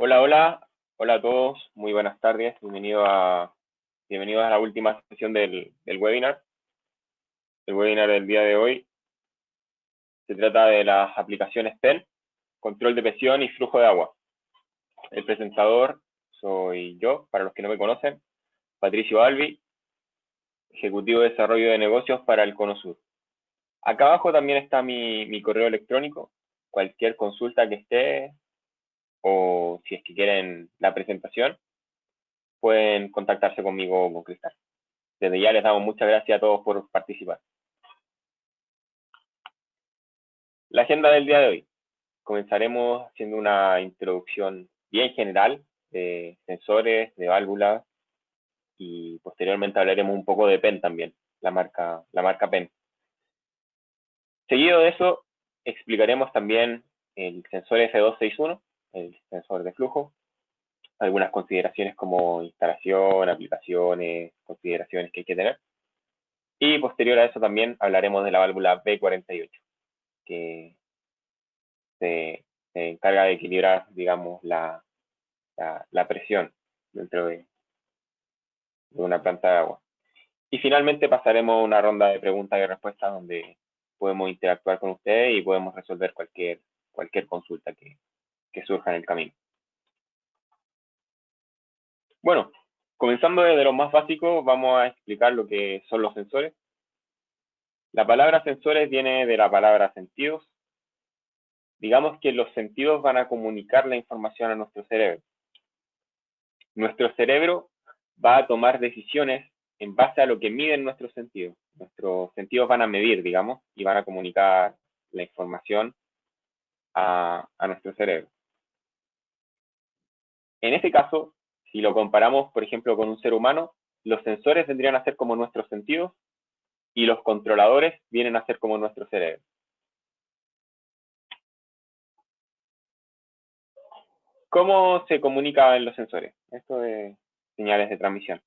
Hola, hola, hola a todos, muy buenas tardes, bienvenidos a la última sesión del webinar. El webinar del día de hoy se trata de las aplicaciones PEN, control de presión y flujo de agua. El presentador soy yo, para los que no me conocen, Patricio Albi, Ejecutivo de Desarrollo de Negocios para el Cono Sur. Acá abajo también está mi correo electrónico, cualquier consulta que esté o si es que quieren la presentación, pueden contactarse conmigo o con Cristal. Desde ya les damos muchas gracias a todos por participar. La agenda del día de hoy. Comenzaremos haciendo una introducción bien general de sensores, de válvulas y posteriormente hablaremos un poco de PEN también, la marca PEN. Seguido de eso, explicaremos también el sensor F261, el sensor de flujo, algunas consideraciones como instalación, aplicaciones, consideraciones que hay que tener. Y posterior a eso también hablaremos de la válvula B48, que se encarga de equilibrar, digamos, la presión dentro de una planta de agua. Y finalmente pasaremos a una ronda de preguntas y respuestas donde podemos interactuar con ustedes y podemos resolver cualquier consulta que surja en el camino. Bueno, comenzando desde lo más básico, vamos a explicar lo que son los sensores. La palabra sensores viene de la palabra sentidos. Digamos que los sentidos van a comunicar la información a nuestro cerebro. Nuestro cerebro va a tomar decisiones en base a lo que miden nuestros sentidos. Nuestros sentidos van a medir, digamos, y van a comunicar la información a nuestro cerebro. En este caso, si lo comparamos, por ejemplo, con un ser humano, los sensores vendrían a ser como nuestros sentidos y los controladores vienen a ser como nuestro cerebro. ¿Cómo se comunican los sensores? Esto es señales de transmisión.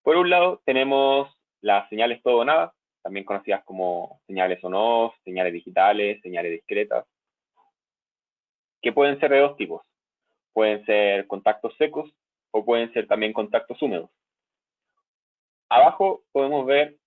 Por un lado, tenemos las señales todo o nada, también conocidas como señales on-off, señales digitales, señales discretas, que pueden ser de dos tipos. Pueden ser contactos secos o pueden ser también contactos húmedos. Abajo podemos ver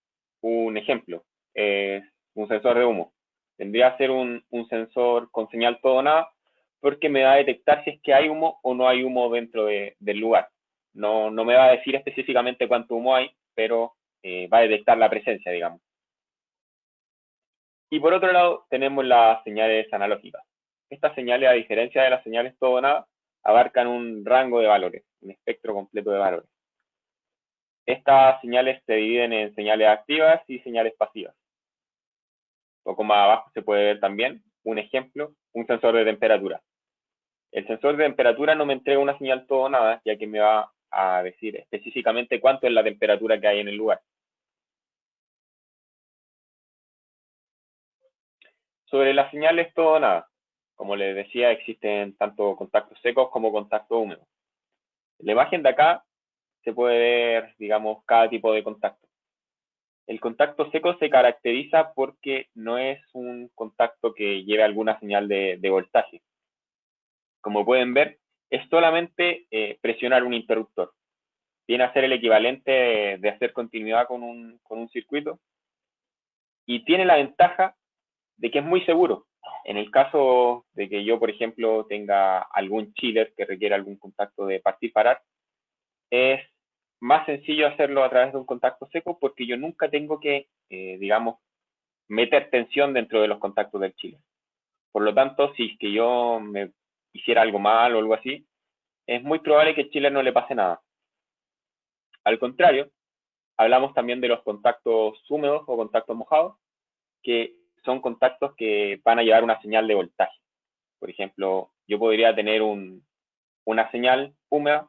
un ejemplo, es un sensor de humo. Tendría que ser un sensor con señal todo o nada, porque me va a detectar si es que hay humo o no hay humo dentro del lugar. No me va a decir específicamente cuánto humo hay, pero va a detectar la presencia, digamos. Y por otro lado, tenemos las señales analógicas. Estas señales, a diferencia de las señales todo o nada, abarcan un rango de valores, un espectro completo de valores. Estas señales se dividen en señales activas y señales pasivas. Un poco más abajo se puede ver también un ejemplo, un sensor de temperatura. El sensor de temperatura no me entrega una señal todo o nada, ya que me va a decir específicamente cuánto es la temperatura que hay en el lugar. Sobre las señales todo o nada, como les decía, existen tanto contactos secos como contactos húmedos. En la imagen de acá se puede ver, digamos, cada tipo de contacto. El contacto seco se caracteriza porque no es un contacto que lleve alguna señal de voltaje. Como pueden ver, es solamente presionar un interruptor. Viene a ser el equivalente de hacer continuidad con un circuito y tiene la ventaja de que es muy seguro. En el caso de que yo, por ejemplo, tenga algún chiller que requiera algún contacto de partir-parar, es más sencillo hacerlo a través de un contacto seco porque yo nunca tengo que, digamos, meter tensión dentro de los contactos del chiller. Por lo tanto, si es que yo me hiciera algo mal o algo así, es muy probable que al chiller no le pase nada. Al contrario, hablamos también de los contactos húmedos o contactos mojados, que son contactos que van a llevar una señal de voltaje. Por ejemplo, yo podría tener una señal húmeda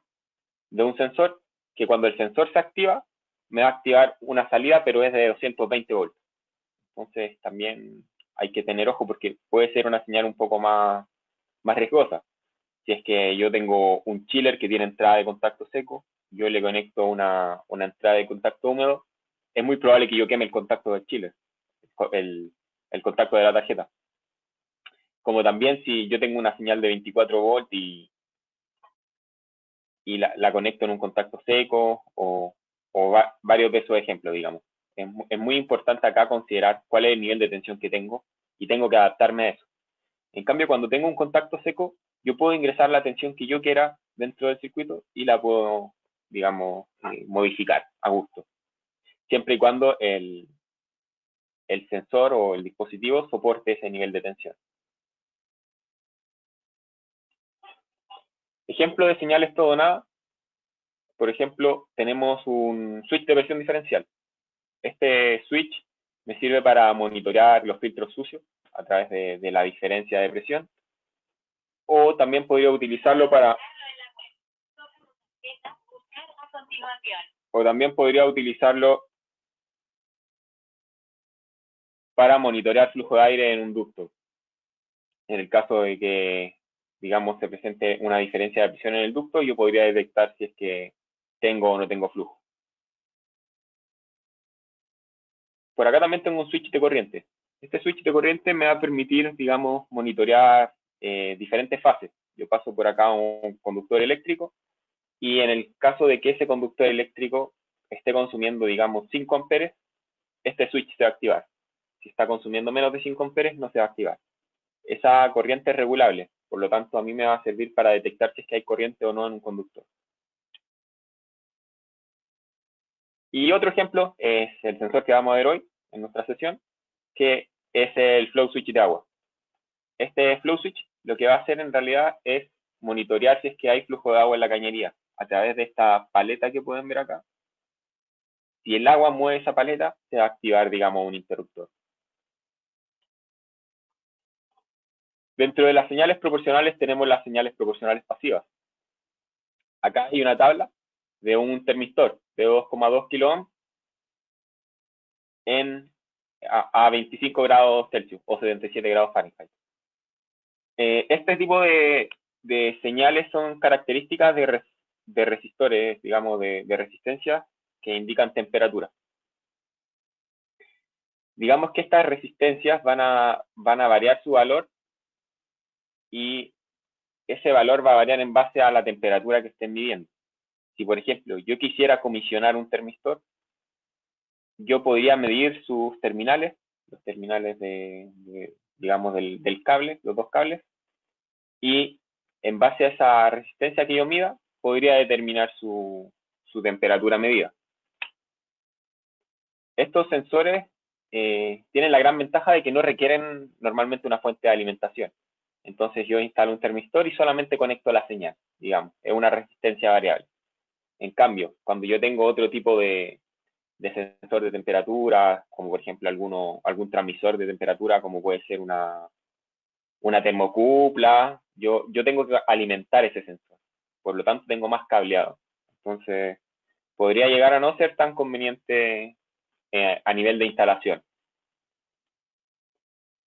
de un sensor que cuando el sensor se activa, me va a activar una salida, pero es de 220 volts. Entonces también hay que tener ojo porque puede ser una señal un poco más riesgosa. Si es que yo tengo un chiller que tiene entrada de contacto seco, yo le conecto una entrada de contacto húmedo, es muy probable que yo queme el contacto del chiller, el contacto de la tarjeta. Como también si yo tengo una señal de 24 volts y la conecto en un contacto seco o varios de esos ejemplos, digamos. Es muy importante acá considerar cuál es el nivel de tensión que tengo y tengo que adaptarme a eso. En cambio, cuando tengo un contacto seco, yo puedo ingresar la tensión que yo quiera dentro del circuito y la puedo, digamos, modificar a gusto, siempre y cuando el sensor o el dispositivo soporte ese nivel de tensión. Ejemplo de señales todo o nada. Por ejemplo, tenemos un switch de presión diferencial. Este switch me sirve para monitorear los filtros sucios a través de la diferencia de presión. O también podría utilizarlo para... O también podría utilizarlo para monitorear flujo de aire en un ducto. En el caso de que, digamos, se presente una diferencia de presión en el ducto, yo podría detectar si es que tengo o no tengo flujo. Por acá también tengo un switch de corriente. Este switch de corriente me va a permitir, digamos, monitorear diferentes fases. Yo paso por acá un conductor eléctrico y en el caso de que ese conductor eléctrico esté consumiendo, digamos, 5 amperes, este switch se va a activar. Si está consumiendo menos de 5 amperes, no se va a activar. Esa corriente es regulable, por lo tanto a mí me va a servir para detectar si es que hay corriente o no en un conductor. Y otro ejemplo es el sensor que vamos a ver hoy en nuestra sesión, que es el flow switch de agua. Este flow switch lo que va a hacer en realidad es monitorear si es que hay flujo de agua en la cañería a través de esta paleta que pueden ver acá. Si el agua mueve esa paleta, se va a activar, digamos, un interruptor. Dentro de las señales proporcionales tenemos las señales proporcionales pasivas. Acá hay una tabla de un termistor de 2,2 kiloohms a 25 grados Celsius o 77 grados Fahrenheit. Este tipo de señales son características de resistores, digamos, de resistencia que indican temperatura. Digamos que estas resistencias van a variar su valor y ese valor va a variar en base a la temperatura que estén midiendo. Si, por ejemplo, yo quisiera comisionar un termistor, yo podría medir sus terminales, los terminales digamos, del cable, los dos cables, y en base a esa resistencia que yo mida, podría determinar su temperatura medida. Estos sensores tienen la gran ventaja de que no requieren normalmente una fuente de alimentación. Entonces yo instalo un termistor y solamente conecto la señal, digamos, es una resistencia variable. En cambio, cuando yo tengo otro tipo de sensor de temperatura, como por ejemplo algún transmisor de temperatura, como puede ser una termocupla, yo tengo que alimentar ese sensor. Por lo tanto, tengo más cableado. Entonces, podría llegar a no ser tan conveniente a nivel de instalación.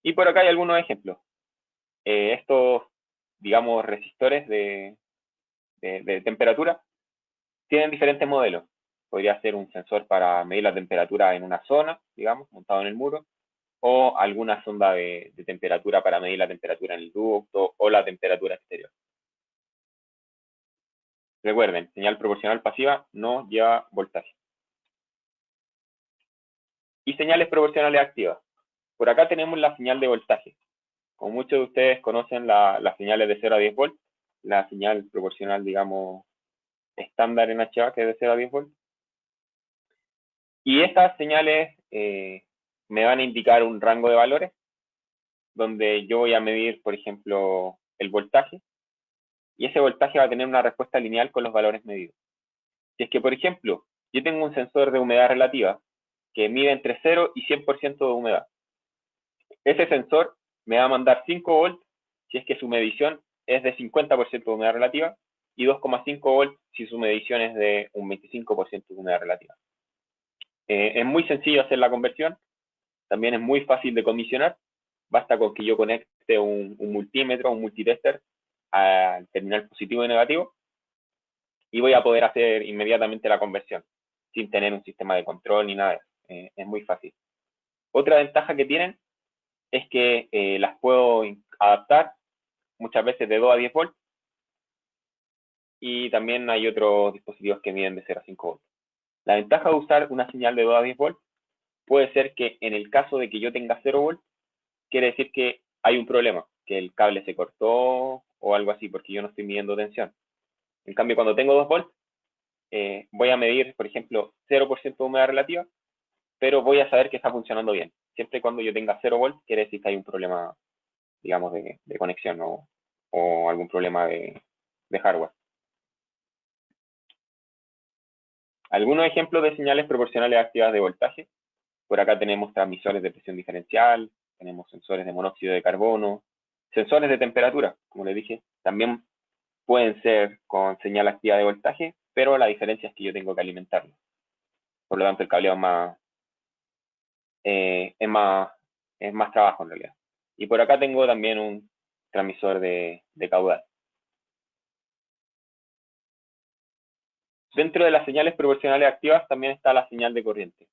Y por acá hay algunos ejemplos. Estos, digamos, resistores de temperatura tienen diferentes modelos. Podría ser un sensor para medir la temperatura en una zona, digamos, montado en el muro, o alguna sonda de temperatura para medir la temperatura en el ducto o la temperatura exterior. Recuerden, señal proporcional pasiva no lleva voltaje. Y señales proporcionales activas. Por acá tenemos la señal de voltaje. Como muchos de ustedes conocen las señales de 0 a 10 volts, la señal proporcional, digamos, estándar en HV, que es de 0 a 10 volts. Y estas señales me van a indicar un rango de valores, donde yo voy a medir, por ejemplo, el voltaje, y ese voltaje va a tener una respuesta lineal con los valores medidos. Si es que, por ejemplo, yo tengo un sensor de humedad relativa que mide entre 0 y 100% de humedad, ese sensor me va a mandar 5 volts si es que su medición es de 50% de humedad relativa y 2,5 volts si su medición es de un 25% de humedad relativa. Es muy sencillo hacer la conversión, también es muy fácil de comisionar, basta con que yo conecte un multímetro, un multitester al terminal positivo y negativo y voy a poder hacer inmediatamente la conversión sin tener un sistema de control ni nada. Es muy fácil. Otra ventaja que tienen es que las puedo adaptar muchas veces de 2 a 10 volts y también hay otros dispositivos que miden de 0 a 5 volts. La ventaja de usar una señal de 2 a 10 volts puede ser que en el caso de que yo tenga 0 volts, quiere decir que hay un problema, que el cable se cortó o algo así, porque yo no estoy midiendo tensión. En cambio, cuando tengo 2 volts, voy a medir, por ejemplo, 0% de humedad relativa, pero voy a saber que está funcionando bien. Siempre y cuando yo tenga 0 volts, quiere decir que hay un problema, digamos, de conexión o algún problema de hardware. Algunos ejemplos de señales proporcionales activas de voltaje. Por acá tenemos transmisores de presión diferencial, tenemos sensores de monóxido de carbono, sensores de temperatura, como les dije, también pueden ser con señal activa de voltaje, pero la diferencia es que yo tengo que alimentarlo. Por lo tanto, el cableado es más, es más trabajo en realidad. Y por acá tengo también un transmisor de caudal. Dentro de las señales proporcionales activas también está la señal de corriente.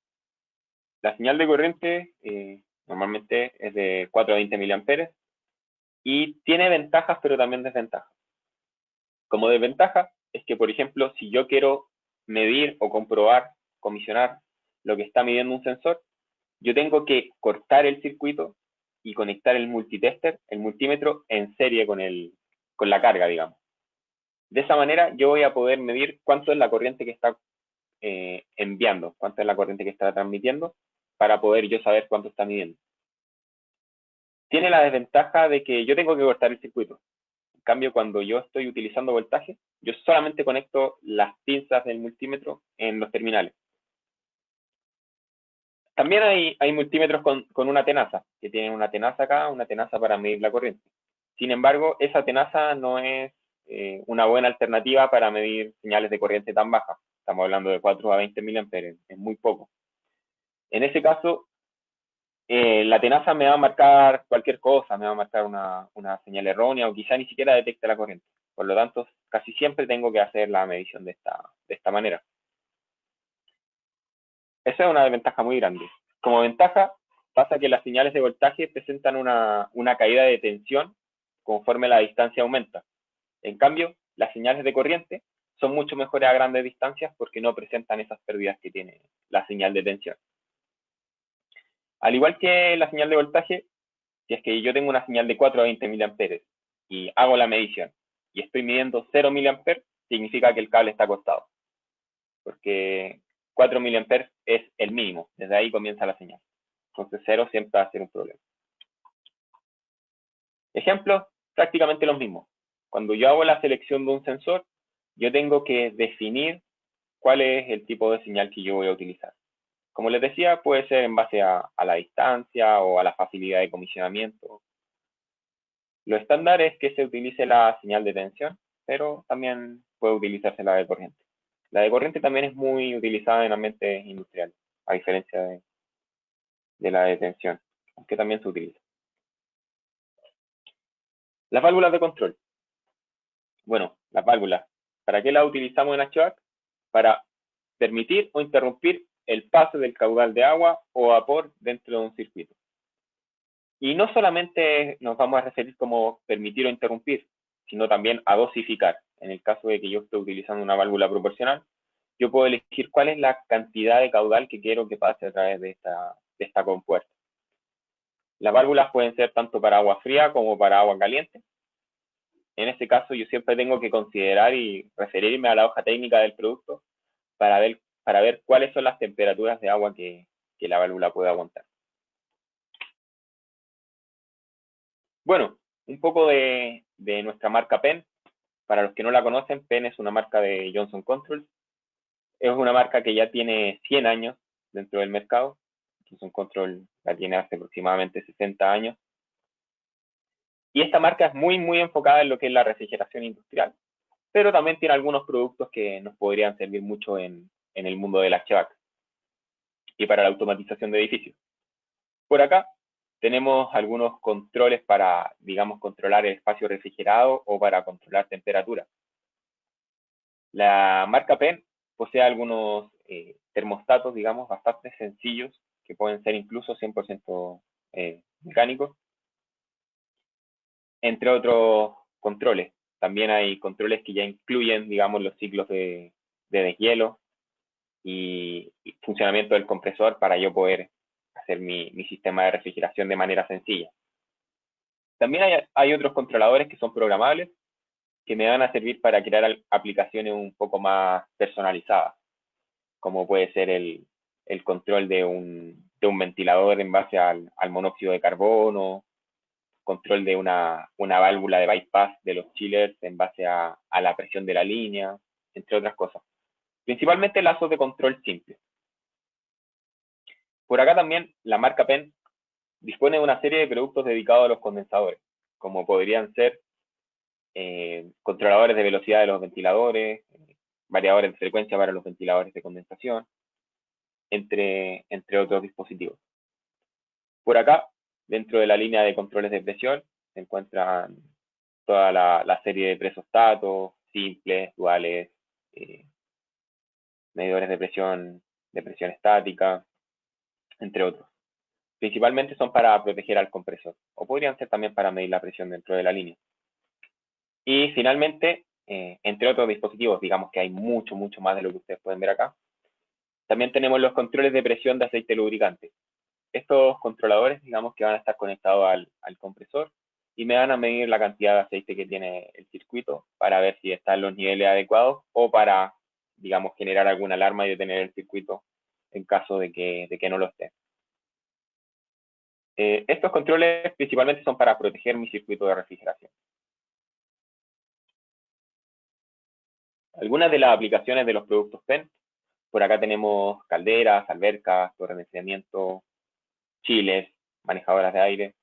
La señal de corriente normalmente es de 4 a 20 miliamperes y tiene ventajas pero también desventajas. Como desventaja es que, por ejemplo, si yo quiero medir o comprobar, comisionar lo que está midiendo un sensor, yo tengo que cortar el circuito y conectar el multitester, el multímetro, en serie con la carga, digamos. De esa manera yo voy a poder medir cuánto es la corriente que está enviando, cuánto es la corriente que está transmitiendo, para poder yo saber cuánto está midiendo. Tiene la desventaja de que yo tengo que cortar el circuito. En cambio, cuando yo estoy utilizando voltaje, yo solamente conecto las pinzas del multímetro en los terminales. También hay multímetros con una tenaza, que tienen una tenaza acá, una tenaza para medir la corriente. Sin embargo, esa tenaza no es una buena alternativa para medir señales de corriente tan bajas. Estamos hablando de 4 a 20 miliamperes, es muy poco. En ese caso, la tenaza me va a marcar cualquier cosa, me va a marcar una señal errónea o quizá ni siquiera detecte la corriente. Por lo tanto, casi siempre tengo que hacer la medición de esta manera. Esa es una desventaja muy grande. Como ventaja, pasa que las señales de voltaje presentan una caída de tensión conforme la distancia aumenta. En cambio, las señales de corriente son mucho mejores a grandes distancias porque no presentan esas pérdidas que tiene la señal de tensión. Al igual que la señal de voltaje, si es que yo tengo una señal de 4 a 20 miliamperes y hago la medición y estoy midiendo 0 miliamperes, significa que el cable está cortado. Porque 4 miliamperes es el mínimo, desde ahí comienza la señal. Entonces 0 siempre va a ser un problema. Ejemplos, prácticamente los mismos. Cuando yo hago la selección de un sensor, yo tengo que definir cuál es el tipo de señal que yo voy a utilizar. Como les decía, puede ser en base a la distancia o a la facilidad de comisionamiento. Lo estándar es que se utilice la señal de tensión, pero también puede utilizarse la de corriente. La de corriente también es muy utilizada en ambientes industriales, a diferencia de la de tensión, aunque también se utiliza. Las válvulas de control. Bueno, las válvulas, ¿para qué las utilizamos en HVAC? Para permitir o interrumpir el paso del caudal de agua o vapor dentro de un circuito. Y no solamente nos vamos a referir como permitir o interrumpir, sino también a dosificar. En el caso de que yo esté utilizando una válvula proporcional, yo puedo elegir cuál es la cantidad de caudal que quiero que pase a través de esta compuerta. Las válvulas pueden ser tanto para agua fría como para agua caliente. En este caso, yo siempre tengo que considerar y referirme a la hoja técnica del producto para ver cuáles son las temperaturas de agua que la válvula puede aguantar. Bueno, un poco de nuestra marca PEN. Para los que no la conocen, PEN es una marca de Johnson Controls. Es una marca que ya tiene 100 años dentro del mercado. Johnson Controls la tiene hace aproximadamente 60 años. Y esta marca es muy, muy enfocada en lo que es la refrigeración industrial, pero también tiene algunos productos que nos podrían servir mucho en el mundo del HVAC y para la automatización de edificios. Por acá tenemos algunos controles para, digamos, controlar el espacio refrigerado o para controlar temperatura. La marca PEN posee algunos termostatos, digamos, bastante sencillos, que pueden ser incluso 100% mecánicos, entre otros controles. También hay controles que ya incluyen, digamos, los ciclos de deshielo y funcionamiento del compresor para yo poder hacer mi sistema de refrigeración de manera sencilla. También hay otros controladores que son programables que me van a servir para crear aplicaciones un poco más personalizadas, como puede ser el control de un ventilador en base al monóxido de carbono, control de una válvula de bypass de los chillers en base a la presión de la línea, entre otras cosas. Principalmente lazos de control simples. Por acá también la marca Penn dispone de una serie de productos dedicados a los condensadores, como podrían ser controladores de velocidad de los ventiladores, variadores de frecuencia para los ventiladores de condensación, entre otros dispositivos. Por acá, dentro de la línea de controles de presión, se encuentran toda la serie de presostatos, simples, duales, medidores de presión estática, entre otros. Principalmente son para proteger al compresor, o podrían ser también para medir la presión dentro de la línea. Y finalmente, entre otros dispositivos, digamos que hay mucho más de lo que ustedes pueden ver acá, también tenemos los controles de presión de aceite lubricante. Estos controladores, digamos que van a estar conectados al compresor y me van a medir la cantidad de aceite que tiene el circuito para ver si están los niveles adecuados o para, digamos, generar alguna alarma y detener el circuito en caso de que no lo esté. Estos controles principalmente son para proteger mi circuito de refrigeración. Algunas de las aplicaciones de los productos Penn, por acá tenemos calderas, albercas, torres de enfriamiento, chiles, manejadoras de aire.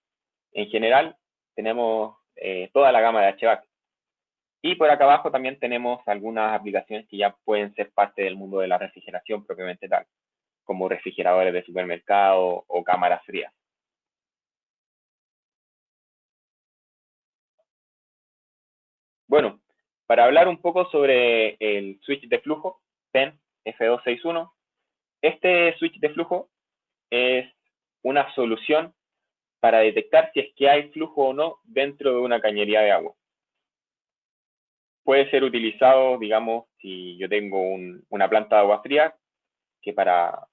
En general, tenemos toda la gama de HVAC. Y por acá abajo también tenemos algunas aplicaciones que ya pueden ser parte del mundo de la refrigeración propiamente tal, como refrigeradores de supermercado o cámaras frías. Bueno, para hablar un poco sobre el switch de flujo, Penn F261, este switch de flujo es una solución para detectar si es que hay flujo o no dentro de una cañería de agua. Puede ser utilizado, digamos, si yo tengo una planta de agua fría, que para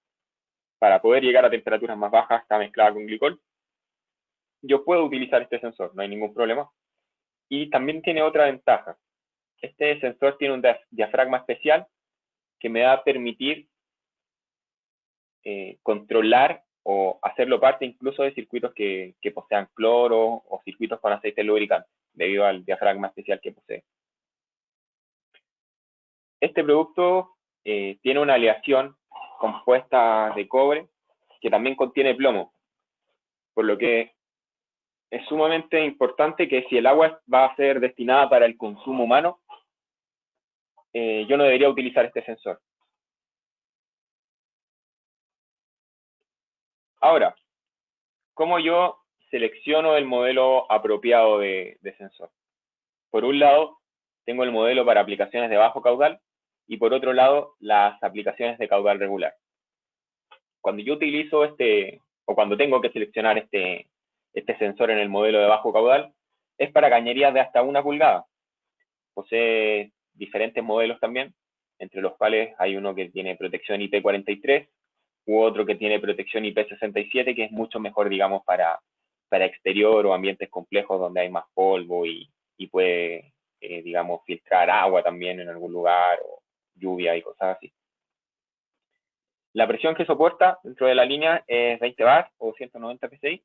poder llegar a temperaturas más bajas está mezclada con glicol, yo puedo utilizar este sensor, no hay ningún problema. Y también tiene otra ventaja. Este sensor tiene un diafragma especial que me va a permitir controlar o hacerlo parte incluso de circuitos que posean cloro o circuitos con aceite lubricante, debido al diafragma especial que posee. Este producto tiene una aleación compuesta de cobre que también contiene plomo, por lo que es sumamente importante que si el agua va a ser destinada para el consumo humano, yo no debería utilizar este sensor. Ahora, ¿cómo yo selecciono el modelo apropiado de sensor? Por un lado, tengo el modelo para aplicaciones de bajo caudal y por otro lado, las aplicaciones de caudal regular. Cuando yo utilizo o cuando tengo que seleccionar este sensor en el modelo de bajo caudal, es para cañerías de hasta 1 pulgada. Posee diferentes modelos también, entre los cuales hay uno que tiene protección IP43 u otro que tiene protección IP67, que es mucho mejor, digamos, para exterior o ambientes complejos donde hay más polvo y puede, digamos, filtrar agua también en algún lugar o lluvia y cosas así. La presión que soporta dentro de la línea es 20 bar o 190 psi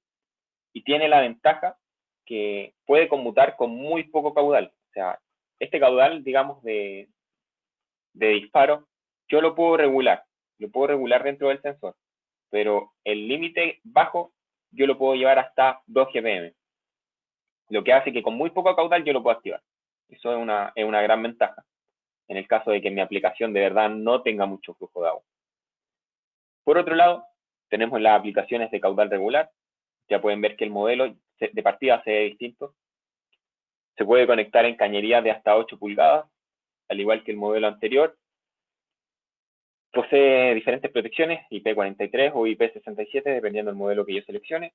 y tiene la ventaja que puede conmutar con muy poco caudal. O sea, este caudal, digamos, de disparo, yo lo puedo regular dentro del sensor, pero el límite bajo yo lo puedo llevar hasta 2 GPM, lo que hace que con muy poco caudal yo lo pueda activar. Eso es una gran ventaja, en el caso de que mi aplicación de verdad no tenga mucho flujo de agua. Por otro lado, tenemos las aplicaciones de caudal regular. Ya pueden ver que el modelo de partida se ve distinto. Se puede conectar en cañerías de hasta 8 pulgadas, al igual que el modelo anterior. Posee diferentes protecciones, IP43 o IP67, dependiendo del modelo que yo seleccione.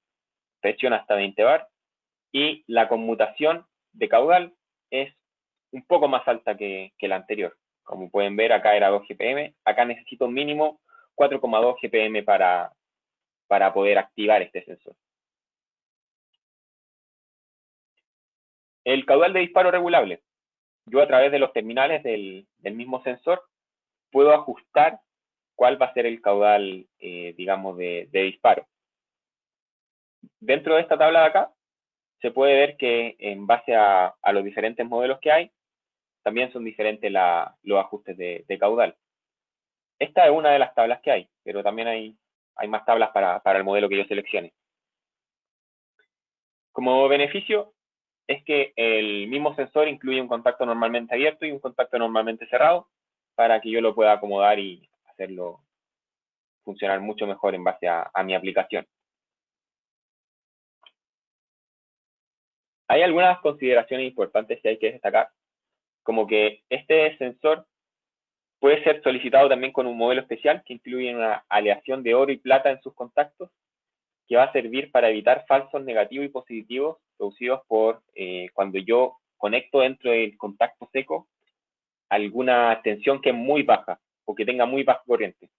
Presión hasta 20 bar. Y la conmutación de caudal es un poco más alta que la anterior. Como pueden ver, acá era 2 GPM, acá necesito mínimo 4,2 GPM para poder activar este sensor. El caudal de disparo regulable. Yo a través de los terminales del mismo sensor puedo ajustar cuál va a ser el caudal, digamos, de disparo. Dentro de esta tabla de acá, se puede ver que en base a los diferentes modelos que hay, también son diferentes los ajustes de caudal. Esta es una de las tablas que hay, pero también hay más tablas para el modelo que yo seleccione. Como beneficio, es que el mismo sensor incluye un contacto normalmente abierto y un contacto normalmente cerrado para que yo lo pueda acomodar y hacerlo funcionar mucho mejor en base a mi aplicación. Hay algunas consideraciones importantes que hay que destacar, como que este sensor puede ser solicitado también con un modelo especial que incluye una aleación de oro y plata en sus contactos, que va a servir para evitar falsos negativos y positivos producidos por cuando yo conecto dentro del contacto seco alguna tensión que es muy baja o que tenga muy baja corriente.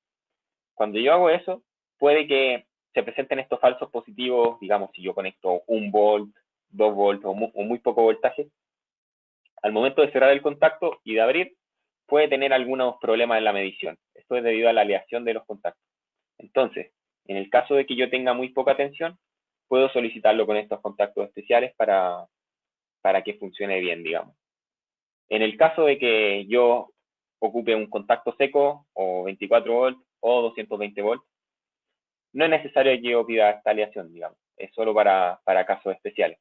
Cuando yo hago eso, puede que se presenten estos falsos positivos, digamos, si yo conecto 1 volt, 2 volts o muy poco voltaje, al momento de cerrar el contacto y de abrir, puede tener algunos problemas en la medición. Esto es debido a la aleación de los contactos. Entonces, en el caso de que yo tenga muy poca tensión, puedo solicitarlo con estos contactos especiales para que funcione bien, digamos. En el caso de que yo ocupe un contacto seco o 24 volts o 220 volts, no es necesario que yo pida esta aleación, digamos. Es solo para casos especiales.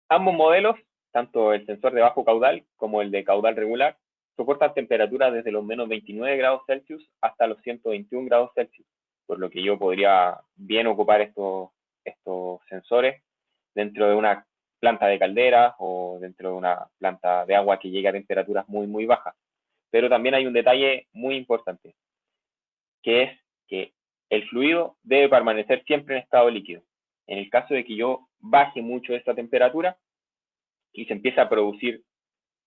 Ambos modelos, tanto el sensor de bajo caudal como el de caudal regular, soportan temperaturas desde los menos 29 grados Celsius hasta los 121 grados Celsius, por lo que yo podría bien ocupar estos sensores dentro de una planta de caldera o dentro de una planta de agua que llegue a temperaturas muy, muy bajas. Pero también hay un detalle muy importante, que es que el fluido debe permanecer siempre en estado líquido. En el caso de que yo baje mucho esta temperatura y se empiece a producir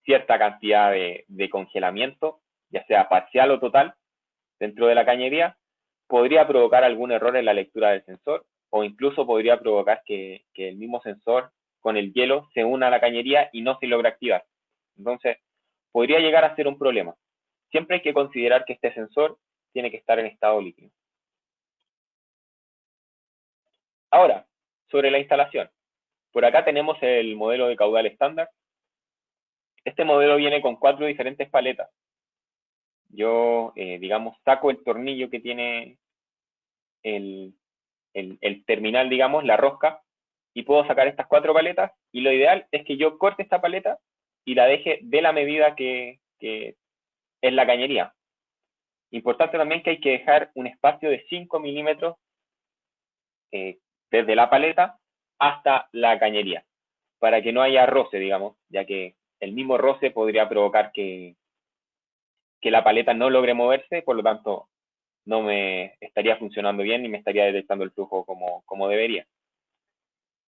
cierta cantidad de congelamiento, ya sea parcial o total, dentro de la cañería, podría provocar algún error en la lectura del sensor o incluso podría provocar que el mismo sensor con el hielo se una a la cañería y no se logra activar. Entonces, podría llegar a ser un problema. Siempre hay que considerar que este sensor tiene que estar en estado líquido. Ahora, sobre la instalación. Por acá tenemos el modelo de caudal estándar. Este modelo viene con 4 diferentes paletas. Yo, digamos, saco el tornillo que tiene el terminal, digamos, la rosca, y puedo sacar estas 4 paletas, y lo ideal es que yo corte esta paleta y la deje de la medida que es la cañería. Importante también que hay que dejar un espacio de 5 milímetros desde la paleta hasta la cañería, para que no haya roce, digamos, ya que el mismo roce podría provocar que la paleta no logre moverse, por lo tanto no me estaría funcionando bien ni me estaría detectando el flujo como debería.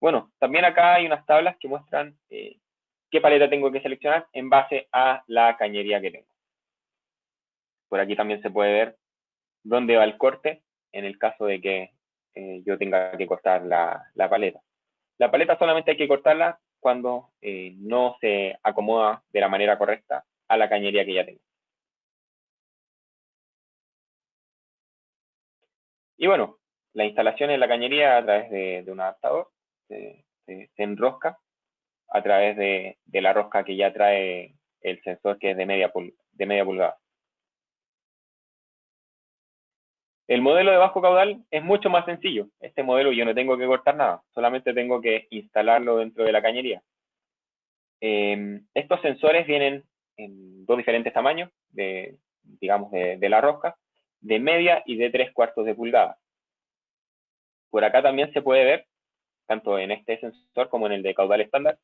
Bueno, también acá hay unas tablas que muestran qué paleta tengo que seleccionar en base a la cañería que tengo. Por aquí también se puede ver dónde va el corte en el caso de que yo tenga que cortar la paleta. La paleta solamente hay que cortarla cuando no se acomoda de la manera correcta a la cañería que ya tengo. Y bueno, la instalación en la cañería a través de un adaptador se enrosca a través de la rosca que ya trae el sensor, que es de media pulgada. El modelo de bajo caudal es mucho más sencillo. Este modelo yo no tengo que cortar nada, solamente tengo que instalarlo dentro de la cañería. Estos sensores vienen en 2 diferentes tamaños, digamos, de la rosca, de media y de 3/4 de pulgada. Por acá también se puede ver, tanto en este sensor como en el de caudal estándar,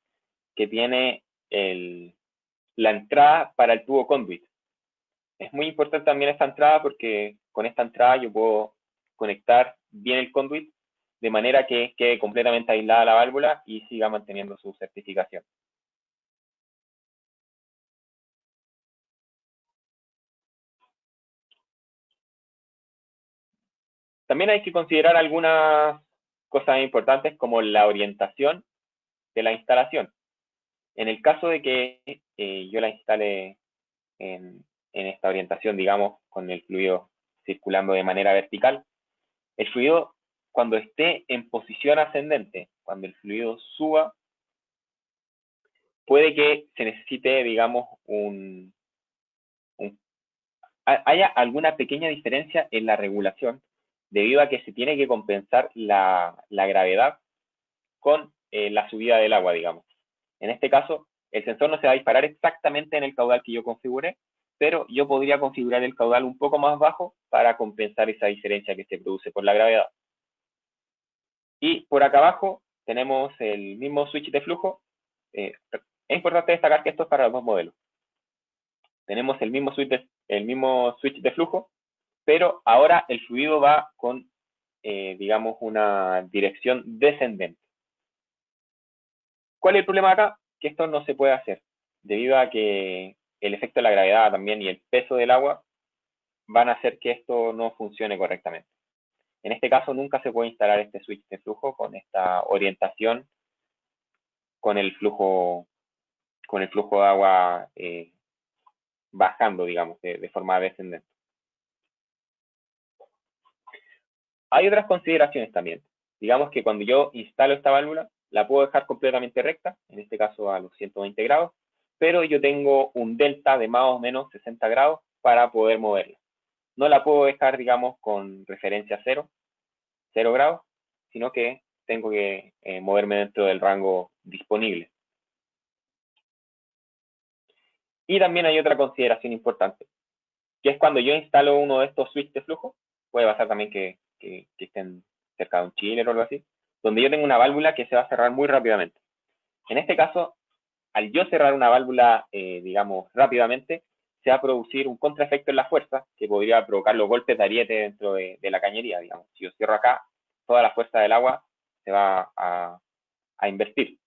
que tiene la entrada para el tubo conduit. Es muy importante también esta entrada porque con esta entrada yo puedo conectar bien el conduit de manera que quede completamente aislada la válvula y siga manteniendo su certificación. También hay que considerar algunas cosas importantes como la orientación de la instalación. En el caso de que yo la instale en esta orientación, digamos, con el fluido circulando de manera vertical, el fluido, cuando esté en posición ascendente, cuando el fluido suba, puede que se necesite, digamos, haya alguna pequeña diferencia en la regulación debido a que se tiene que compensar la gravedad con la subida del agua, digamos. En este caso, el sensor no se va a disparar exactamente en el caudal que yo configuré, pero yo podría configurar el caudal un poco más bajo para compensar esa diferencia que se produce por la gravedad. Y por acá abajo tenemos el mismo switch de flujo. Es importante destacar que esto es para los dos modelos. Tenemos el mismo switch de flujo, pero ahora el fluido va con, digamos, una dirección descendente. ¿Cuál es el problema acá? Que esto no se puede hacer, debido a que el efecto de la gravedad también y el peso del agua van a hacer que esto no funcione correctamente. En este caso nunca se puede instalar este switch de flujo con esta orientación con el flujo de agua bajando, digamos, de forma descendente. Hay otras consideraciones también. Digamos que cuando yo instalo esta válvula, la puedo dejar completamente recta, en este caso a los 120 grados, pero yo tengo un delta de más o menos 60 grados para poder moverla. No la puedo dejar, digamos, con referencia a 0 grados, sino que tengo que moverme dentro del rango disponible. Y también hay otra consideración importante, que es cuando yo instalo uno de estos switches de flujo, puede pasar también que estén cerca de un chiller o algo así, donde yo tengo una válvula que se va a cerrar muy rápidamente. En este caso, al yo cerrar una válvula, digamos, rápidamente, se va a producir un contraefecto en la fuerza que podría provocar los golpes de ariete dentro de la cañería, digamos. Si yo cierro acá, toda la fuerza del agua se va a invertir.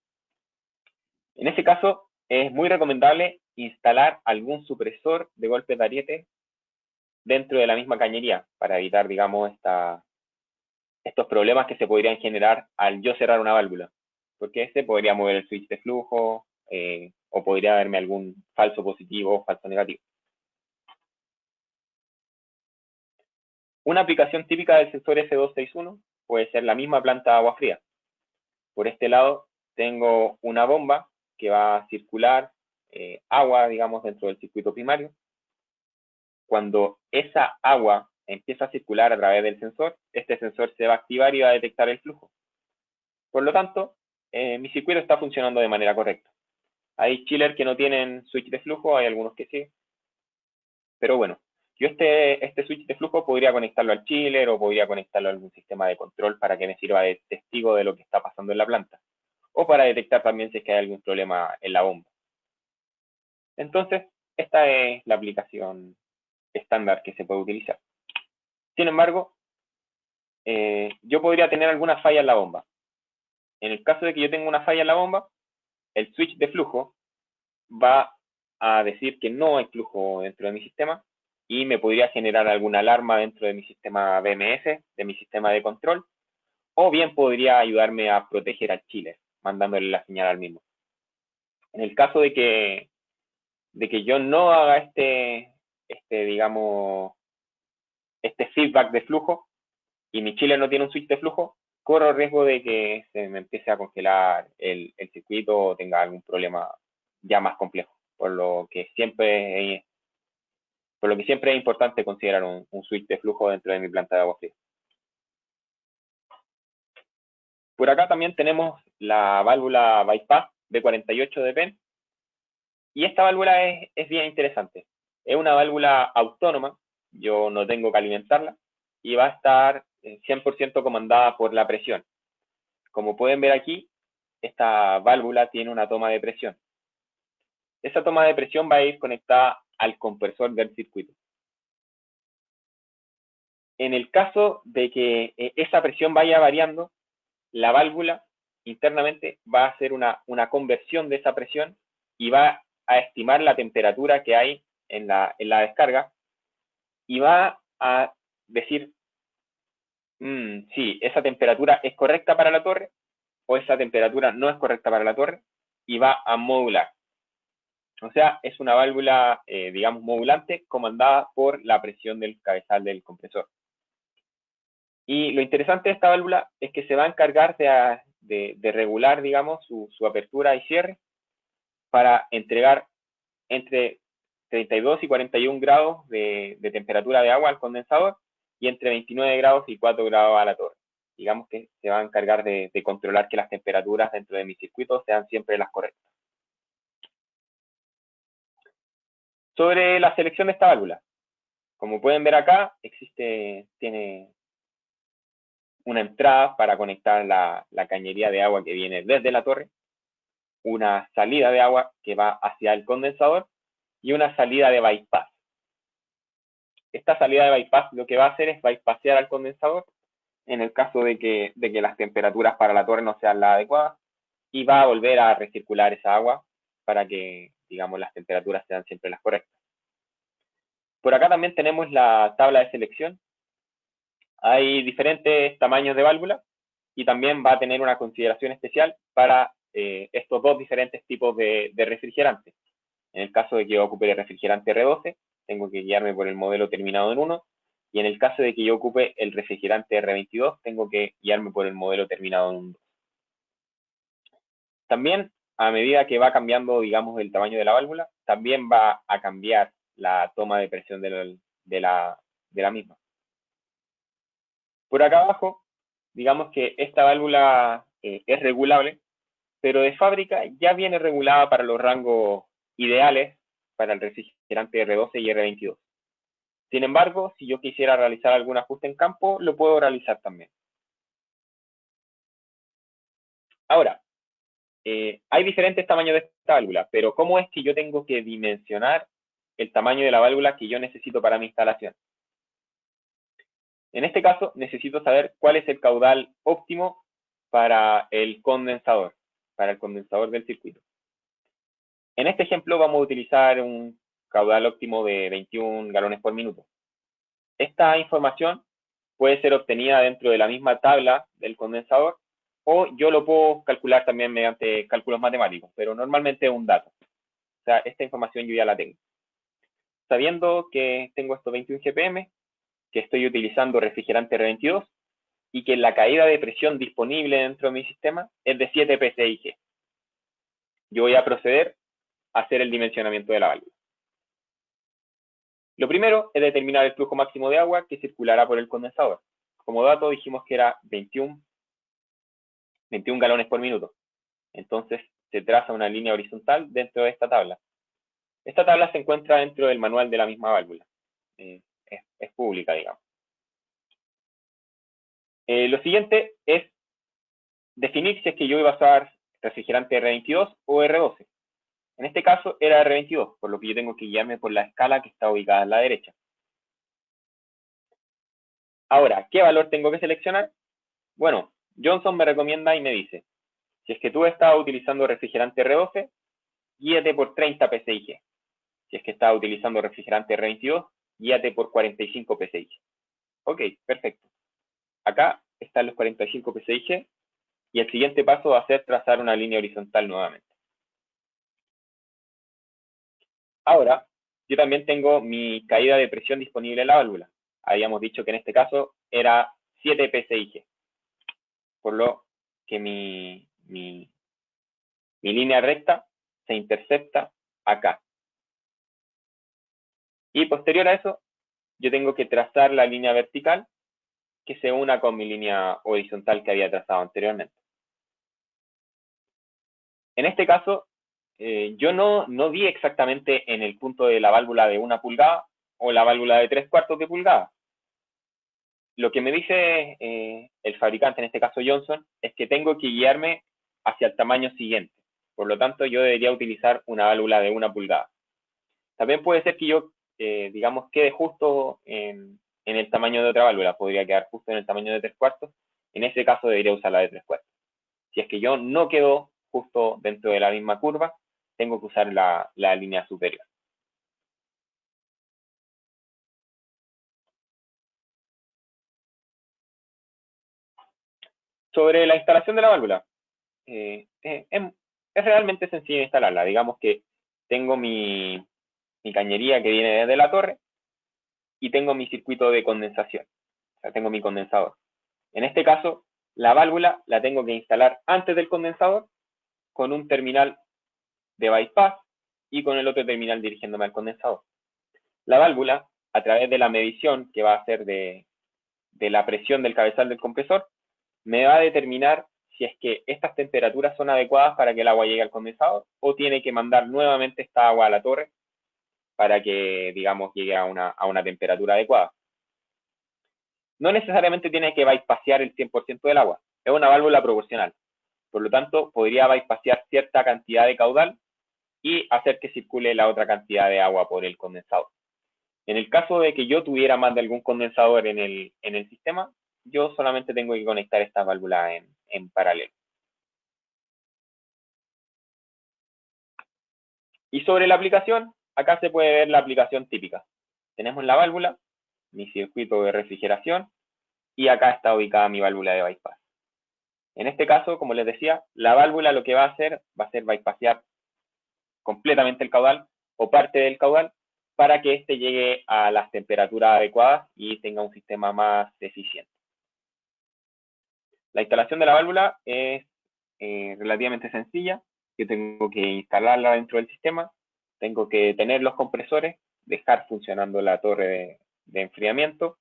En ese caso, es muy recomendable instalar algún supresor de golpes de ariete dentro de la misma cañería para evitar, digamos, estos problemas que se podrían generar al yo cerrar una válvula, porque ese podría mover el switch de flujo o podría darme algún falso positivo o falso negativo. Una aplicación típica del sensor S261 puede ser la misma planta de agua fría. Por este lado tengo una bomba que va a circular agua, digamos, dentro del circuito primario. Cuando esa agua empieza a circular a través del sensor, este sensor se va a activar y va a detectar el flujo. Por lo tanto, mi circuito está funcionando de manera correcta. Hay chillers que no tienen switch de flujo, hay algunos que sí. Pero bueno, yo este switch de flujo podría conectarlo al chiller o podría conectarlo a algún sistema de control para que me sirva de testigo de lo que está pasando en la planta. O para detectar también si es que hay algún problema en la bomba. Entonces, esta es la aplicación estándar que se puede utilizar. Sin embargo, yo podría tener alguna falla en la bomba. En el caso de que yo tenga una falla en la bomba, el switch de flujo va a decir que no hay flujo dentro de mi sistema y me podría generar alguna alarma dentro de mi sistema BMS, de mi sistema de control, o bien podría ayudarme a proteger al chiller, mandándole la señal al mismo. En el caso de que yo no haga digamos, este feedback de flujo y mi chiller no tiene un switch de flujo, corro el riesgo de que se me empiece a congelar el circuito o tenga algún problema ya más complejo, por lo que siempre es importante considerar un switch de flujo dentro de mi planta de agua fría. Por acá también tenemos la válvula bypass B48 de Penn, y esta válvula es bien interesante. Es una válvula autónoma, yo no tengo que alimentarla, y va a estar 100% comandada por la presión. Como pueden ver aquí, esta válvula tiene una toma de presión. Esa toma de presión va a ir conectada al compresor del circuito. En el caso de que esa presión vaya variando, la válvula internamente va a hacer una conversión de esa presión y va a estimar la temperatura que hay en la descarga y va a decir Sí, esa temperatura es correcta para la torre o esa temperatura no es correcta para la torre y va a modular. O sea, es una válvula, digamos, modulante comandada por la presión del cabezal del compresor. Y lo interesante de esta válvula es que se va a encargar de regular, digamos, su apertura y cierre para entregar entre 32 y 41 grados de temperatura de agua al condensador y entre 29 grados y 4 grados a la torre. Digamos que se va a encargar de controlar que las temperaturas dentro de mi circuito sean siempre las correctas. Sobre la selección de esta válvula, como pueden ver acá, tiene una entrada para conectar la cañería de agua que viene desde la torre, una salida de agua que va hacia el condensador y una salida de bypass. Esta salida de bypass lo que va a hacer es bypassear al condensador en el caso de que las temperaturas para la torre no sean las adecuadas y va a volver a recircular esa agua para que, digamos, las temperaturas sean siempre las correctas. Por acá también tenemos la tabla de selección. Hay diferentes tamaños de válvula y también va a tener una consideración especial para estos dos diferentes tipos de refrigerantes. En el caso de que yo ocupe el refrigerante R12, tengo que guiarme por el modelo terminado en 1, y en el caso de que yo ocupe el refrigerante R22, tengo que guiarme por el modelo terminado en 2. También, a medida que va cambiando, digamos, el tamaño de la válvula, también va a cambiar la toma de presión de la misma. Por acá abajo, digamos que esta válvula es regulable, pero de fábrica ya viene regulada para los rangos ideales para el refrigerante R12 y R22. Sin embargo, si yo quisiera realizar algún ajuste en campo, lo puedo realizar también. Ahora, hay diferentes tamaños de esta válvula, pero ¿cómo es que yo tengo que dimensionar el tamaño de la válvula que yo necesito para mi instalación? En este caso, necesito saber cuál es el caudal óptimo para el condensador del circuito. En este ejemplo vamos a utilizar un caudal óptimo de 21 galones por minuto. Esta información puede ser obtenida dentro de la misma tabla del condensador o yo lo puedo calcular también mediante cálculos matemáticos, pero normalmente es un dato. O sea, esta información yo ya la tengo. Sabiendo que tengo estos 21 GPM, que estoy utilizando refrigerante R22 y que la caída de presión disponible dentro de mi sistema es de 7 psi. Yo voy a proceder a hacer el dimensionamiento de la válvula. Lo primero es determinar el flujo máximo de agua que circulará por el condensador. Como dato dijimos que era 21 galones por minuto. Entonces se traza una línea horizontal dentro de esta tabla. Esta tabla se encuentra dentro del manual de la misma válvula. Es pública, digamos. Lo siguiente es definir si es que yo iba a usar refrigerante R22 o R12. En este caso era R22, por lo que yo tengo que guiarme por la escala que está ubicada a la derecha. Ahora, ¿qué valor tengo que seleccionar? Bueno, Johnson me recomienda y me dice, si es que tú estás utilizando refrigerante R12, guíate por 30 psi. Si es que estás utilizando refrigerante R22, guíate por 45 psi. Ok, perfecto. Acá están los 45 psi y el siguiente paso va a ser trazar una línea horizontal nuevamente. Ahora, yo también tengo mi caída de presión disponible en la válvula. Habíamos dicho que en este caso era 7 psi, por lo que mi línea recta se intercepta acá. Y posterior a eso, yo tengo que trazar la línea vertical que se una con mi línea horizontal que había trazado anteriormente. En este caso, yo no vi exactamente en el punto de la válvula de 1 pulgada o la válvula de 3/4 de pulgada. Lo que me dice el fabricante, en este caso Johnson, es que tengo que guiarme hacia el tamaño siguiente. Por lo tanto, yo debería utilizar una válvula de 1 pulgada. También puede ser que yo, digamos, quede justo en el tamaño de otra válvula. Podría quedar justo en el tamaño de 3/4. En ese caso debería usar la de 3/4. Si es que yo no quedo justo dentro de la misma curva, tengo que usar la línea superior. Sobre la instalación de la válvula, es realmente sencillo instalarla. Digamos que tengo mi cañería que viene desde la torre y tengo mi circuito de condensación, o sea, tengo mi condensador. En este caso, la válvula la tengo que instalar antes del condensador con un terminal de bypass y con el otro terminal dirigiéndome al condensador. La válvula, a través de la medición que va a hacer de la presión del cabezal del compresor, me va a determinar si es que estas temperaturas son adecuadas para que el agua llegue al condensador o tiene que mandar nuevamente esta agua a la torre para que, digamos, llegue a una temperatura adecuada. No necesariamente tiene que bypassear el 100% del agua, es una válvula proporcional. Por lo tanto, podría bypassear cierta cantidad de caudal y hacer que circule la otra cantidad de agua por el condensador. En el caso de que yo tuviera más de algún condensador en el sistema, yo solamente tengo que conectar estas válvulas en paralelo. Y sobre la aplicación, acá se puede ver la aplicación típica. Tenemos la válvula, mi circuito de refrigeración, y acá está ubicada mi válvula de bypass. En este caso, como les decía, la válvula lo que va a ser bypassear completamente el caudal o parte del caudal para que éste llegue a las temperaturas adecuadas y tenga un sistema más eficiente. La instalación de la válvula es relativamente sencilla. Yo tengo que instalarla dentro del sistema, tengo que tener los compresores, dejar funcionando la torre de enfriamiento.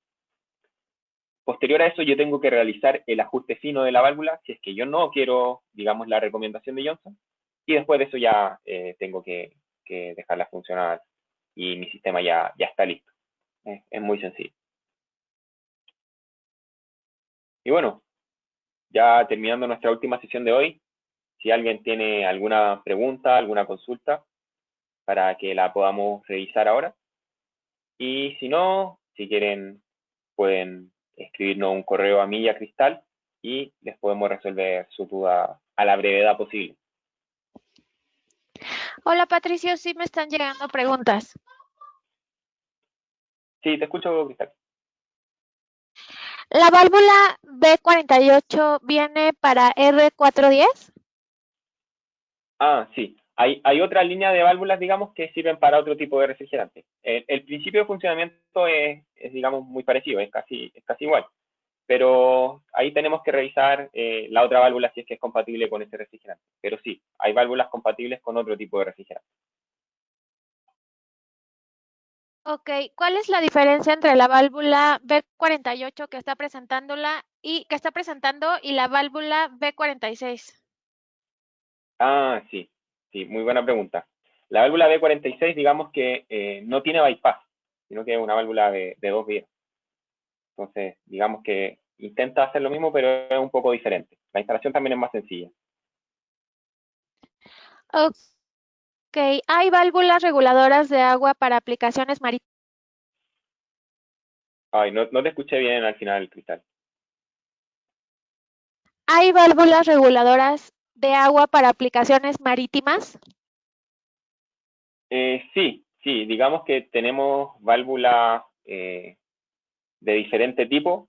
Posterior a eso, yo tengo que realizar el ajuste fino de la válvula, si es que yo no quiero, digamos, la recomendación de Johnson, y después de eso ya tengo que dejarla funcionar y mi sistema ya está listo. Es muy sencillo. Y bueno, ya terminando nuestra última sesión de hoy, si alguien tiene alguna pregunta, alguna consulta, para que la podamos revisar ahora. Y si no, si quieren, pueden escribirnos un correo a mí y a Cristal y les podemos resolver su duda a la brevedad posible. Hola Patricio, sí me están llegando preguntas. Sí, te escucho, Cristal. ¿La válvula B48 viene para R410? Sí. Hay otra línea de válvulas, digamos, que sirven para otro tipo de refrigerante. El principio de funcionamiento digamos, muy parecido, es casi igual. Pero ahí tenemos que revisar la otra válvula si es que es compatible con ese refrigerante. Pero sí, hay válvulas compatibles con otro tipo de refrigerante. Ok, ¿cuál es la diferencia entre la válvula B48 que está presentándola y que está presentando y la válvula B46? Sí, sí, muy buena pregunta. La válvula B46, digamos que no tiene bypass, sino que es una válvula de dos vías. Entonces, digamos que intenta hacer lo mismo, pero es un poco diferente. La instalación también es más sencilla. Ok, ¿hay válvulas reguladoras de agua para aplicaciones marítimas? Ay, no te escuché bien al final, Cristal. ¿Hay válvulas reguladoras de agua para aplicaciones marítimas? Sí, digamos que tenemos válvulas de diferente tipo.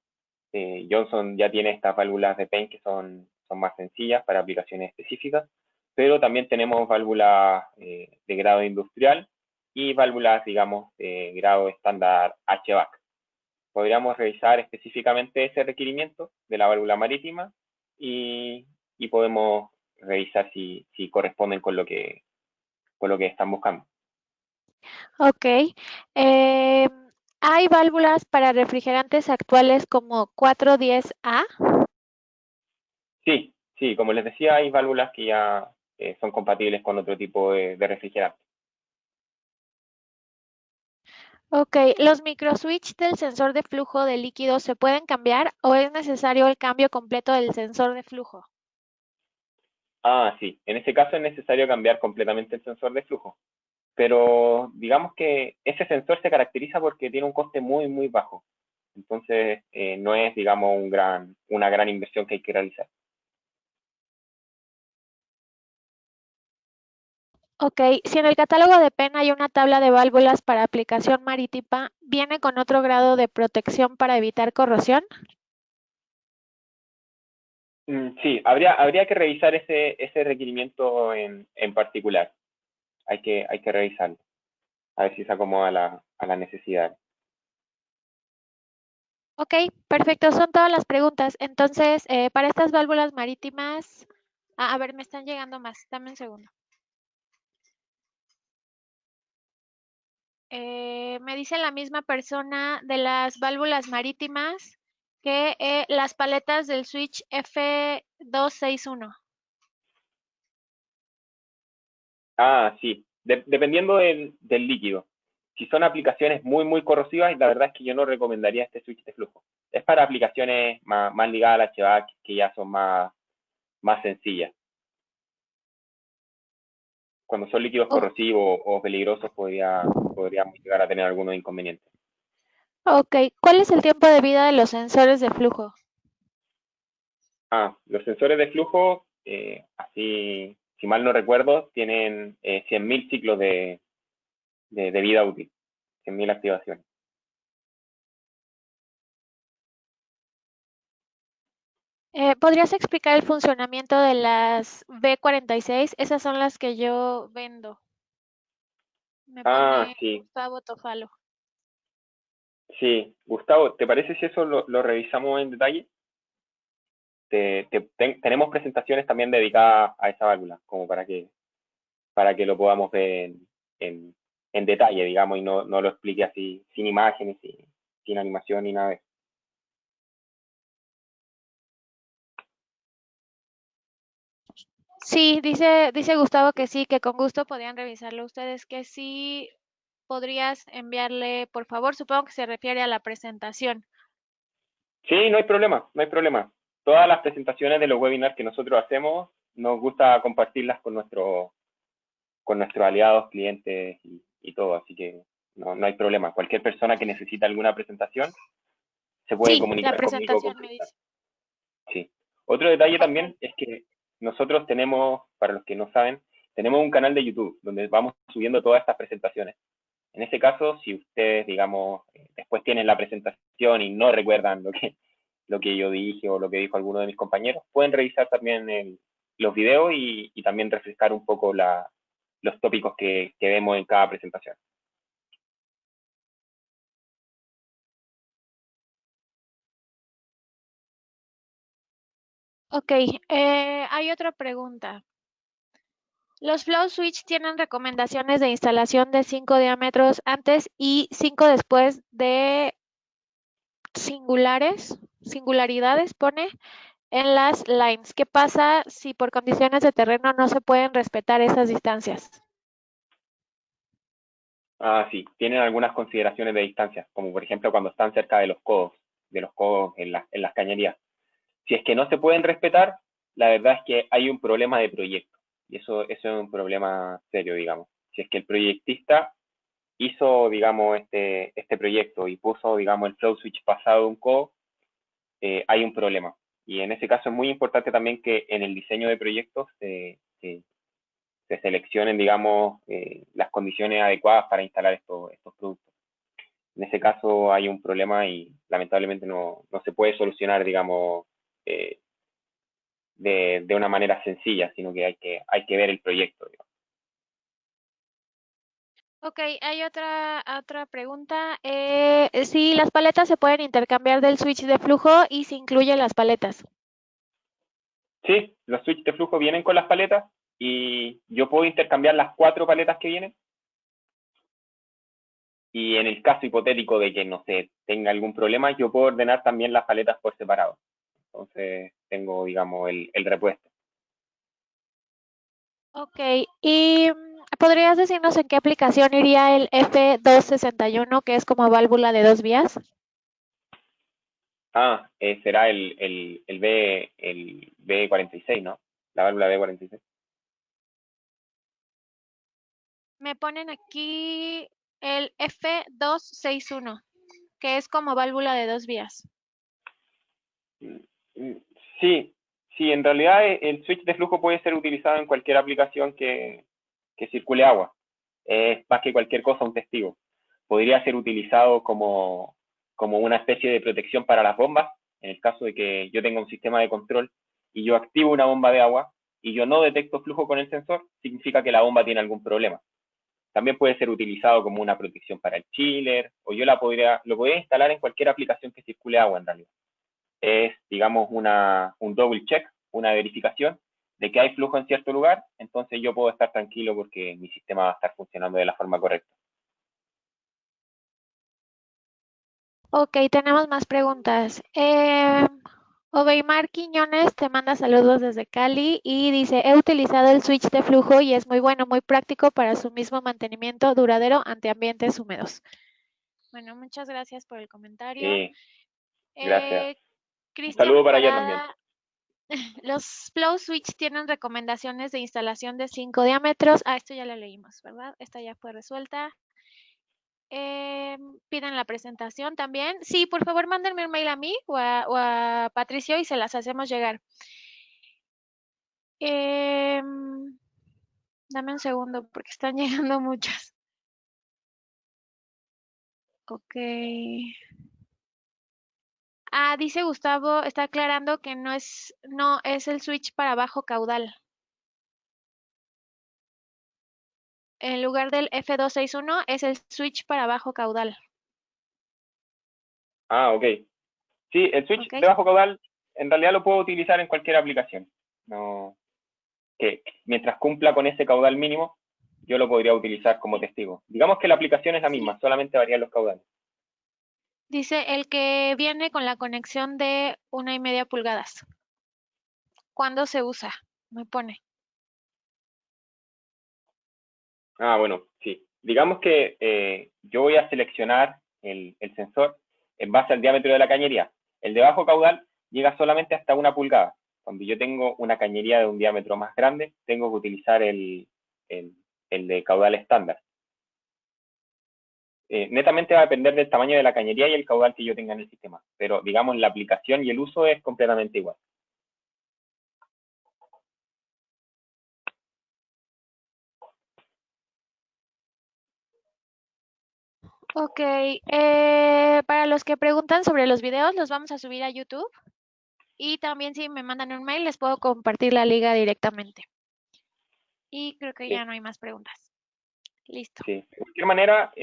Johnson ya tiene estas válvulas de Payne que son más sencillas para aplicaciones específicas, pero también tenemos válvulas de grado industrial y válvulas, digamos, de grado estándar HVAC. Podríamos revisar específicamente ese requerimiento de la válvula marítima y, y podemos revisar si corresponden con lo que están buscando. Ok. Eh, ¿Hay válvulas para refrigerantes actuales como 410A? Sí, como les decía, hay válvulas que ya son compatibles con otro tipo de refrigerante. Ok. ¿Los microswitch del sensor de flujo de líquidos se pueden cambiar o es necesario el cambio completo del sensor de flujo? Sí, en ese caso es necesario cambiar completamente el sensor de flujo, pero digamos que ese sensor se caracteriza porque tiene un coste muy bajo, entonces no es, digamos, una gran inversión que hay que realizar. Ok. Si en el catálogo de PEN hay una tabla de válvulas para aplicación marítima, ¿viene con otro grado de protección para evitar corrosión? Sí, habría que revisar ese requerimiento en particular. Hay que revisarlo, a ver si se acomoda a la necesidad. Ok, perfecto, son todas las preguntas. Entonces, para estas válvulas marítimas, a ver, me están llegando más, dame un segundo. Me dice la misma persona de las válvulas marítimas que las paletas del switch F261. Ah, sí, dependiendo del líquido. Si son aplicaciones muy corrosivas, la verdad es que yo no recomendaría este switch de flujo. Es para aplicaciones más ligadas al HVAC, que ya son más sencillas. Cuando son líquidos Oh, corrosivos o peligrosos, podríamos llegar a tener algunos inconvenientes. ok, ¿cuál es el tiempo de vida de los sensores de flujo? Los sensores de flujo, así, si mal no recuerdo, tienen 100.000 ciclos de vida útil, 100.000 activaciones. ¿Podrías explicar el funcionamiento de las B46? Esas son las que yo vendo. Me pone Sí, Gustavo Tofalo. sí. Gustavo, ¿te parece si eso lo revisamos en detalle? Tenemos presentaciones también dedicadas a esa válvula, como para que lo podamos ver en, en detalle, digamos, y no lo explique así, sin imágenes, sin animación ni nada de eso. Sí, dice Gustavo que sí, que con gusto podrían revisarlo ustedes, que sí podrías enviarle, por favor, supongo que se refiere a la presentación. Sí, no hay problema, no hay problema. Todas las presentaciones de los webinars que nosotros hacemos, nos gusta compartirlas con nuestros aliados, clientes y todo, así que no hay problema. Cualquier persona que necesite alguna presentación se puede Sí, la comunicar conmigo con presentación me prestar. dice. Sí. Otro detalle Ok, también es que nosotros tenemos, para los que no saben, tenemos un canal de YouTube donde vamos subiendo todas estas presentaciones. En ese caso, si ustedes, digamos, después tienen la presentación y no recuerdan lo que yo dije o lo que dijo alguno de mis compañeros, pueden revisar también los videos y también refrescar un poco los tópicos que vemos en cada presentación. ok, hay otra pregunta. Los flow switch tienen recomendaciones de instalación de 5 diámetros antes y 5 después de singularidades, pone, en las lines. ¿Qué pasa si por condiciones de terreno no se pueden respetar esas distancias? Sí, tienen algunas consideraciones de distancia, como por ejemplo cuando están cerca de los codos en las cañerías. Si es que no se pueden respetar, la verdad es que hay un problema de proyecto. Y eso es un problema serio, digamos. Si es que el proyectista hizo, digamos, este proyecto y puso, digamos, el flow switch pasado de un codo, hay un problema. Y en ese caso es muy importante también que en el diseño de proyectos se seleccionen, digamos, las condiciones adecuadas para instalar estos productos. En ese caso hay un problema y lamentablemente no se puede solucionar, digamos, eh, de una manera sencilla, sino que hay que ver el proyecto, digamos. Ok, hay otra pregunta. Si las paletas se pueden intercambiar del switch de flujo y si incluye las paletas. Sí, los switches de flujo vienen con las paletas y yo puedo intercambiar las 4 paletas que vienen y en el caso hipotético de que no se tenga algún problema, yo puedo ordenar también las paletas por separado. Entonces tengo, digamos, el repuesto. Ok, y ¿podrías decirnos en qué aplicación iría el F261, que es como válvula de dos vías? Será el B46, ¿no? La válvula B46. Me ponen aquí el F261, que es como válvula de dos vías. Mm, Sí, sí, en realidad el switch de flujo puede ser utilizado en cualquier aplicación que circule agua. Es más que cualquier cosa un testigo. Podría ser utilizado como una especie de protección para las bombas, en el caso de que yo tenga un sistema de control y yo activo una bomba de agua y yo no detecto flujo con el sensor, significa que la bomba tiene algún problema. También puede ser utilizado como una protección para el chiller, o yo lo podría instalar en cualquier aplicación que circule agua en realidad. Es, digamos, un double check, una verificación de que hay flujo en cierto lugar, entonces yo puedo estar tranquilo porque mi sistema va a estar funcionando de la forma correcta. Ok, tenemos más preguntas. Oveimar Quiñones te manda saludos desde Cali y dice, he utilizado el switch de flujo y es muy bueno, muy práctico para su mismo mantenimiento duradero ante ambientes húmedos. Bueno, muchas gracias por el comentario. Sí, gracias. Un Cristian saludo para allá también. Parada, los flow switch tienen recomendaciones de instalación de 5 diámetros. Ah, esto ya lo leímos, ¿verdad? Esta ya fue resuelta. Piden la presentación también. Sí, por favor, mándenme un mail a mí o a Patricio y se las hacemos llegar. Dame un segundo porque están llegando muchas. Ok. Ah, dice Gustavo, está aclarando que no es el switch para bajo caudal. En lugar del F261 es el switch para bajo caudal. Ah, ok. Sí, el switch ¿Ok? de bajo caudal en realidad lo puedo utilizar en cualquier aplicación. No, que mientras cumpla con ese caudal mínimo, yo lo podría utilizar como testigo. Digamos que la aplicación es la Sí. misma, solamente varían los caudales. Dice el que viene con la conexión de 1,5 pulgadas. ¿Cuándo se usa? Me pone. Ah, bueno, sí. Digamos que yo voy a seleccionar el sensor en base al diámetro de la cañería. El de bajo caudal llega solamente hasta 1 pulgada. Cuando yo tengo una cañería de un diámetro más grande, tengo que utilizar el, el de caudal estándar. Netamente va a depender del tamaño de la cañería y el caudal que yo tenga en el sistema, pero digamos la aplicación y el uso es completamente igual. Ok, para los que preguntan sobre los videos, los vamos a subir a YouTube y también si me mandan un mail les puedo compartir la liga directamente. Y creo que Sí, ya no hay más preguntas. Listo. sí. De cualquier manera,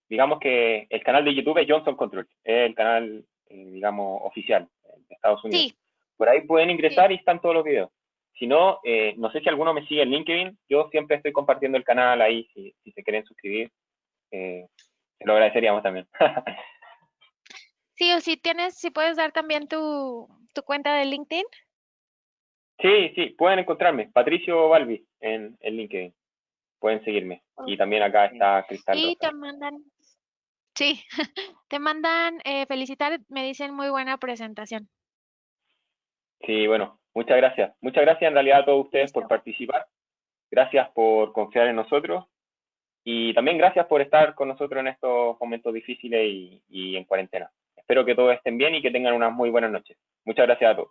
digamos que el canal de YouTube es Johnson Control, es el canal, digamos, oficial de Estados Unidos. Sí, Por ahí pueden sí. ingresar y están todos los videos. Si no, no sé si alguno me sigue en LinkedIn, yo siempre estoy compartiendo el canal ahí, si se quieren suscribir, te lo agradeceríamos también. Sí, o si puedes dar también tu cuenta de LinkedIn. Sí, sí, pueden encontrarme, Patricio Balbi en LinkedIn, pueden seguirme. Y también acá Ok. está Cristal Y Rosa. te mandan, sí, te mandan felicitar, me dicen muy buena presentación. Sí, bueno, muchas gracias. Muchas gracias en realidad a todos ustedes por Listo. participar. Gracias por confiar en nosotros. Y también gracias por estar con nosotros en estos momentos difíciles y en cuarentena. Espero que todos estén bien y que tengan unas muy buenas noches. Muchas gracias a todos.